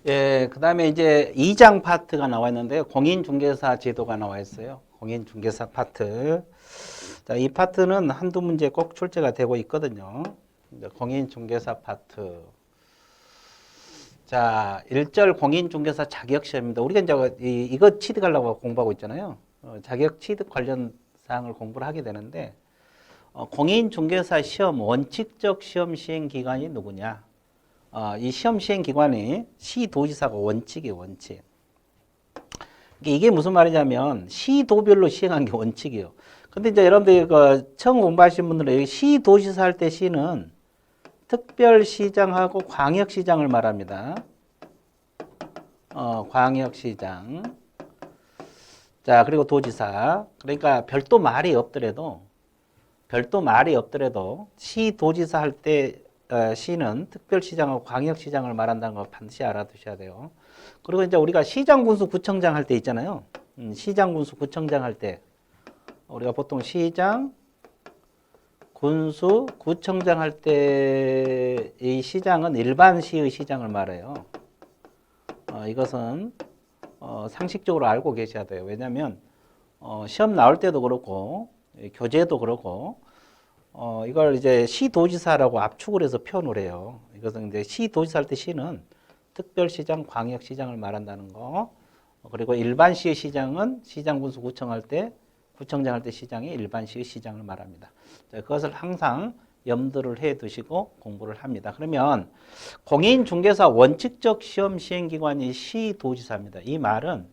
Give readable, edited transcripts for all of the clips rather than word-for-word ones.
예, 그 다음에 이제 2장 파트가 나와 있는데요. 공인중개사 제도가 나와 있어요. 공인중개사 파트. 자, 이 파트는 한두 문제 꼭 출제가 되고 있거든요. 이제 공인중개사 파트. 자, 1절 공인중개사 자격시험입니다. 우리가 이제 이거 취득하려고 공부하고 있잖아요. 자격 취득 관련 사항을 공부를 하게 되는데, 공인중개사 시험 원칙적 시험 시행 기관이 누구냐? 이 시험 시행 기관이 시도지사가 원칙이에요, 원칙. 이게 무슨 말이냐면 시도별로 시행한 게 원칙이에요. 근데 이제 여러분들 처음 공부하신 분들은 여기 시도지사 할 때 시는 특별시장하고 광역시장을 말합니다. 광역시장. 자, 그리고 도지사. 그러니까 별도 말이 없더라도 시도지사 할 때 시는 특별시장하고 광역시장을 말한다는 거 반드시 알아두셔야 돼요. 그리고 이제 우리가 시장, 군수, 구청장 할 때 있잖아요. 시장, 군수, 구청장 할 때 우리가 보통 시장, 군수, 구청장 할 때 이 시장은 일반 시의 시장을 말해요. 이것은 상식적으로 알고 계셔야 돼요. 왜냐하면 시험 나올 때도 그렇고 교재도 그렇고 이걸 이제 시도지사라고 압축을 해서 표현을 해요. 이것은 이제 시도지사 할 때 시는 특별시장, 광역시장을 말한다는 거. 그리고 일반시의 시장은 시장, 군수, 구청 할 때, 구청장 할 때 시장이 일반시의 시장을 말합니다. 자, 그것을 항상 염두를 해 두시고 공부를 합니다. 그러면 공인중개사 원칙적 시험 시행기관이 시도지사입니다. 이 말은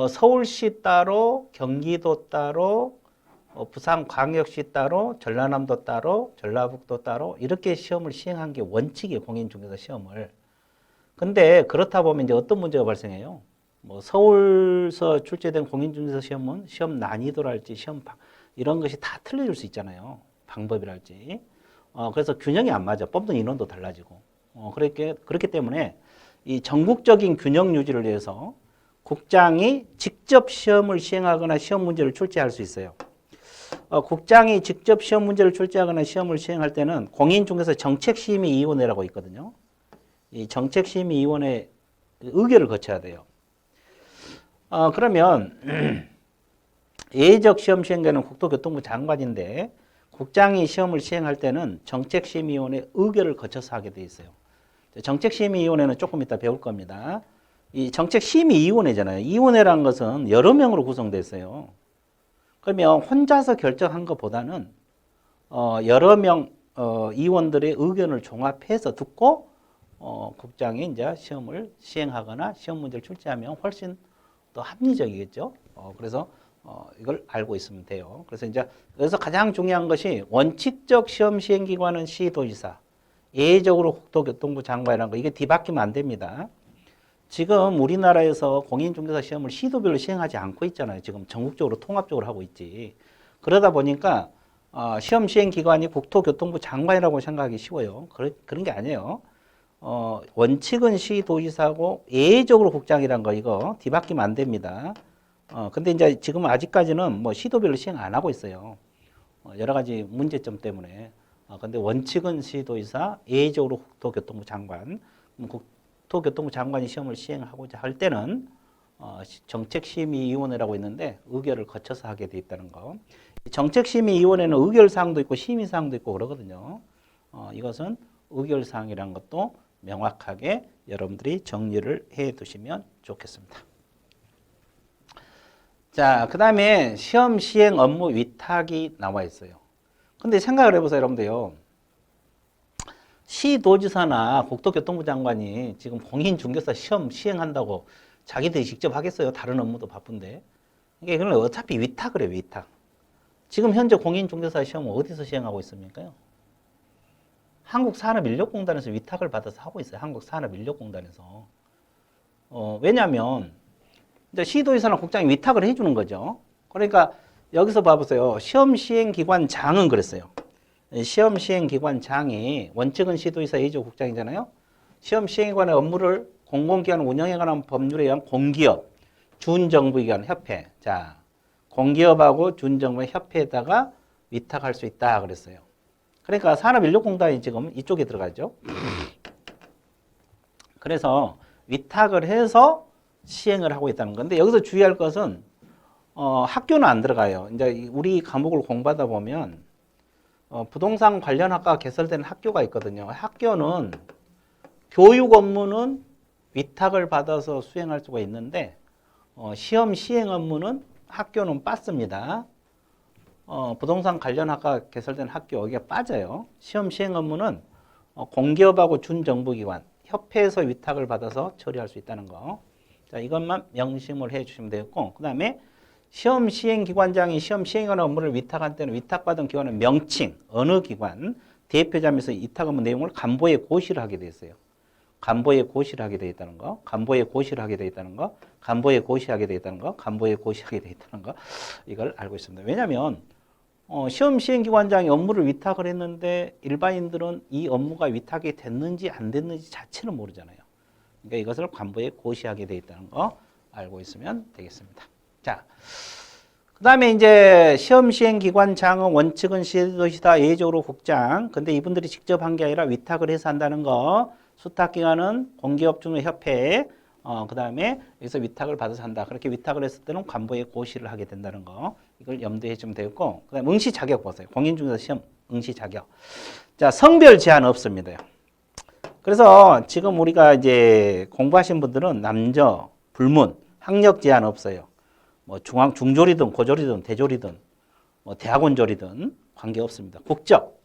서울시 따로, 경기도 따로, 부산광역시 따로, 전라남도 따로, 전라북도 따로 이렇게 시험을 시행한 게 원칙이에요. 공인중개사 시험을. 근데 그렇다 보면 이제 어떤 문제가 발생해요? 뭐 서울서 출제된 공인중개사 시험은 시험 난이도랄지 이런 것이 다 틀려질 수 있잖아요. 방법이랄지. 그래서 균형이 안 맞아. 뽑는 인원도 달라지고. 그렇기 때문에 이 전국적인 균형 유지를 위해서 국장이 직접 시험을 시행하거나 시험 문제를 출제할 수 있어요. 국장이 직접 시험 문제를 출제하거나 시험을 시행할 때는 공인중개사 정책심의위원회라고 있거든요. 이 정책심의위원회 의결을 거쳐야 돼요. 그러면 예외적 시험 시행자는 국토교통부 장관인데 국장이 시험을 시행할 때는 정책심의위원회 의결을 거쳐서 하게 돼 있어요. 정책심의위원회는 조금 이따 배울 겁니다. 이 정책심의위원회잖아요. 이 위원회라는 것은 여러 명으로 구성되어 있어요. 그러면 혼자서 결정한 것보다는 여러 명 의원들의 의견을 종합해서 듣고 국장이 이제 시험을 시행하거나 시험 문제를 출제하면 훨씬 더 합리적이겠죠. 그래서 이걸 알고 있으면 돼요. 그래서 이제 여기서 가장 중요한 것이 원칙적 시험 시행 기관은 시도지사, 예외적으로 국토교통부 장관이라는 거 이게 뒤바뀌면 안 됩니다. 지금 우리나라에서 공인중개사 시험을 시도별로 시행하지 않고 있잖아요. 지금 전국적으로 통합적으로 하고 있지. 그러다 보니까 시험 시행 기관이 국토교통부 장관이라고 생각하기 쉬워요. 그런 게 아니에요. 원칙은 시도지사고 예외적으로 국장이란 거 이거 뒤바뀌면 안 됩니다. 근데 이제 지금 아직까지는 뭐 시도별로 시행 안 하고 있어요. 여러 가지 문제점 때문에. 근데 원칙은 시도지사, 예외적으로 국토교통부 장관. 국토교통부 장관이 시험을 시행하고자 할 때는 정책심의위원회라고 있는데 의결을 거쳐서 하게 돼 있다는 거. 정책심의위원회는 의결사항도 있고 심의사항도 있고 그러거든요. 이것은 의결사항이라는 것도 명확하게 여러분들이 정리를 해 두시면 좋겠습니다. 자, 그 다음에 시험 시행 업무 위탁이 나와 있어요. 근데 생각을 해보세요, 여러분들요. 시도지사나 국토교통부 장관이 지금 공인중개사 시험 시행한다고 자기들이 직접 하겠어요? 다른 업무도 바쁜데. 이게 그러면 어차피 위탁을 해요, 위탁. 지금 현재 공인중개사 시험은 어디서 시행하고 있습니까? 한국산업인력공단에서 위탁을 받아서 하고 있어요. 한국산업인력공단에서. 왜냐하면 이제 시도지사나 국장이 위탁을 해주는 거죠. 그러니까 여기서 봐보세요. 시험 시행 기관장은 그랬어요. 시험 시행 기관장이 원칙은 시도지사 예의적 국장이잖아요. 시험 시행기관의 업무를 공공기관 운영에 관한 법률에 의한 공기업, 준정부기관, 협회. 자, 공기업하고 준정부 협회에다가 위탁할 수 있다 그랬어요. 그러니까 산업인력공단이 지금 이쪽에 들어가죠. 그래서 위탁을 해서 시행을 하고 있다는 건데 여기서 주의할 것은 학교는 안 들어가요. 이제 우리 과목을 공부하다 보면 부동산 관련 학과가 개설되는 학교가 있거든요. 학교는 교육 업무는 위탁을 받아서 수행할 수가 있는데 시험 시행 업무는 학교는 빠집니다. 부동산 관련 학과가 개설된 학교 여기에 빠져요. 시험 시행 업무는 공기업하고 준정부기관, 협회에서 위탁을 받아서 처리할 수 있다는 거. 자, 이것만 명심을 해 주시면 되겠고, 그 다음에 시험 시행 기관장이 시험 시행하는 업무를 위탁할 때는 위탁받은 기관의 명칭, 어느 기관, 대표자면서 위탁 업무 내용을 간보에 고시를 하게 돼 있어요. 간보에 고시를 하게 돼 있다는 거, 간보에 고시를 하게 돼 있다는 거, 간보에 고시하게 돼 있다는 거, 간보에 고시하게 돼 있다는 거, 이걸 알고 있습니다. 왜냐하면 시험 시행 기관장이 업무를 위탁을 했는데 일반인들은 이 업무가 위탁이 됐는지 안 됐는지 자체는 모르잖아요. 그러니까 이것을 간보에 고시하게 돼 있다는 거 알고 있으면 되겠습니다. 자, 그 다음에 이제 시험 시행 기관장은 원칙은 시도시다 예외적으로 국장. 근데 이분들이 직접 한 게 아니라 위탁을 해서 한다는 거. 수탁기관은 공기업 중개협회. 그 다음에 여기서 위탁을 받아서 한다. 그렇게 위탁을 했을 때는 간보에 고시를 하게 된다는 거. 이걸 염두에 주면 되겠고. 그 다음에 응시 자격 보세요. 공인중개사 시험 응시 자격. 자, 성별 제한 없습니다. 그래서 지금 우리가 이제 공부하신 분들은 남녀, 불문, 학력 제한 없어요. 뭐 중졸이든 고졸이든 대졸이든 뭐 대학원졸이든 관계 없습니다. 국적.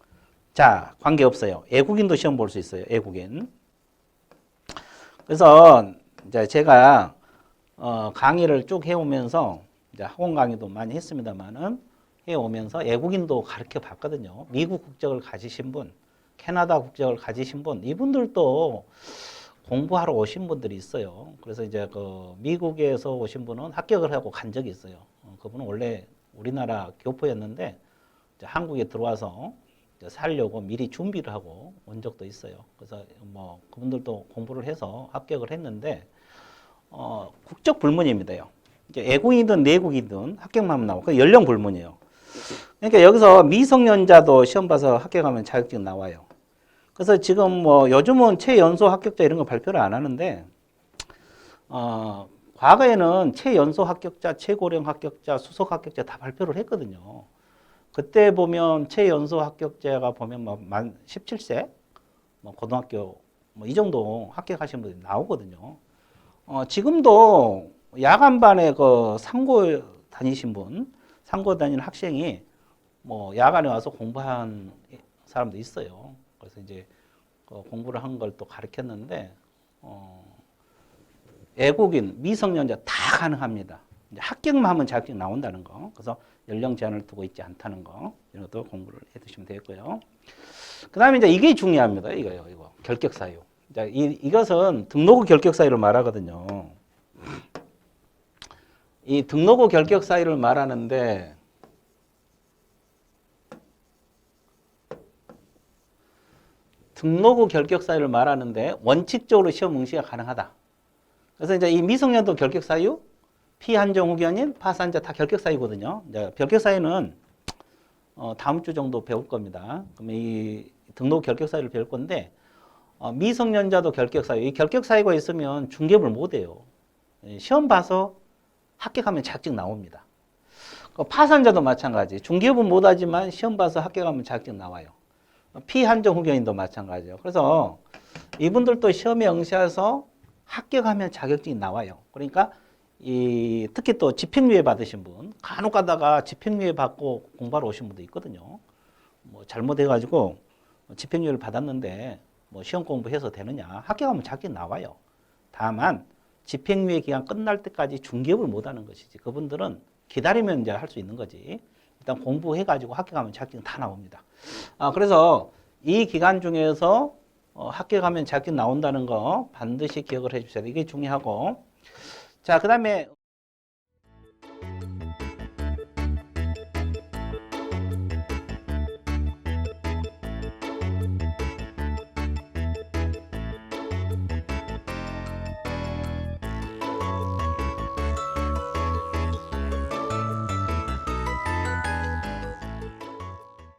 자, 관계 없어요. 외국인도 시험 볼 수 있어요. 외국인. 그래서 이제 제가 강의를 쭉 해오면서 이제 학원 강의도 많이 했습니다만은 해오면서 외국인도 가르쳐 봤거든요. 미국 국적을 가지신 분, 캐나다 국적을 가지신 분, 이분들도 공부하러 오신 분들이 있어요. 그래서 이제 그 미국에서 오신 분은 합격을 하고 간 적이 있어요. 그분은 원래 우리나라 교포였는데 이제 한국에 들어와서 이제 살려고 미리 준비를 하고 온 적도 있어요. 그래서 뭐 그분들도 공부를 해서 합격을 했는데 국적 불문입니다요. 이제 외국인이든 내국이든 합격만 하면 나오고 그 연령 불문이에요. 그러니까 여기서 미성년자도 시험 봐서 합격하면 자격증 나와요. 그래서 지금 뭐 요즘은 최연소 합격자 이런 거 발표를 안 하는데 과거에는 최연소 합격자, 최고령 합격자, 수석 합격자 다 발표를 했거든요. 그때 보면 최연소 합격자가 보면 뭐 만 17세, 뭐 고등학교 뭐 이 정도 합격하신 분들이 나오거든요. 지금도 야간반에 그 상고 다니신 분, 상고 다니는 학생이 뭐 야간에 와서 공부한 사람도 있어요. 그래서 이제 공부를 한 걸 또 가르쳤는데 외국인, 미성년자 다 가능합니다. 이제 합격만 하면 자격증 나온다는 거. 그래서 연령 제한을 두고 있지 않다는 거. 이런 것도 공부를 해두시면 되겠고요. 그 다음에 이제 이게 중요합니다. 이거 결격 사유. 이것은 등록후 결격 사유를 말하거든요. 이 등록후 결격 사유를 말하는데 등록후 결격 사유를 말하는데 원칙적으로 시험 응시가 가능하다. 그래서 이제 이 미성년도 결격 사유, 피한정 후견인, 파산자 다 결격 사유거든요. 이제 결격 사유는 다음 주 정도 배울 겁니다. 그러면 이 등록 결격 사유를 배울 건데 미성년자도 결격 사유. 이 결격 사유가 있으면 중개업을 못 해요. 시험 봐서 합격하면 자격증 나옵니다. 파산자도 마찬가지. 중개업은 못 하지만 시험 봐서 합격하면 자격증 나와요. 피한정 후견인도 마찬가지예요. 그래서 이분들도 시험에 응시해서 합격하면 자격증이 나와요. 그러니까 특히 또 집행유예 받으신 분, 간혹 가다가 집행유예 받고 공부하러 오신 분도 있거든요. 뭐 잘못해가지고 집행유예를 받았는데 뭐 시험 공부해서 되느냐? 합격하면 자격증 나와요. 다만 집행유예 기간 끝날 때까지 중개업을 못하는 것이지. 그분들은 기다리면 이제 할 수 있는 거지. 일단 공부해가지고 합격하면 자격증 다 나옵니다. 그래서 이 기간 중에서 합격하면 자격증 나온다는 거 반드시 기억을 해주셔야 돼요. 이게 중요하고. 자, 그 다음에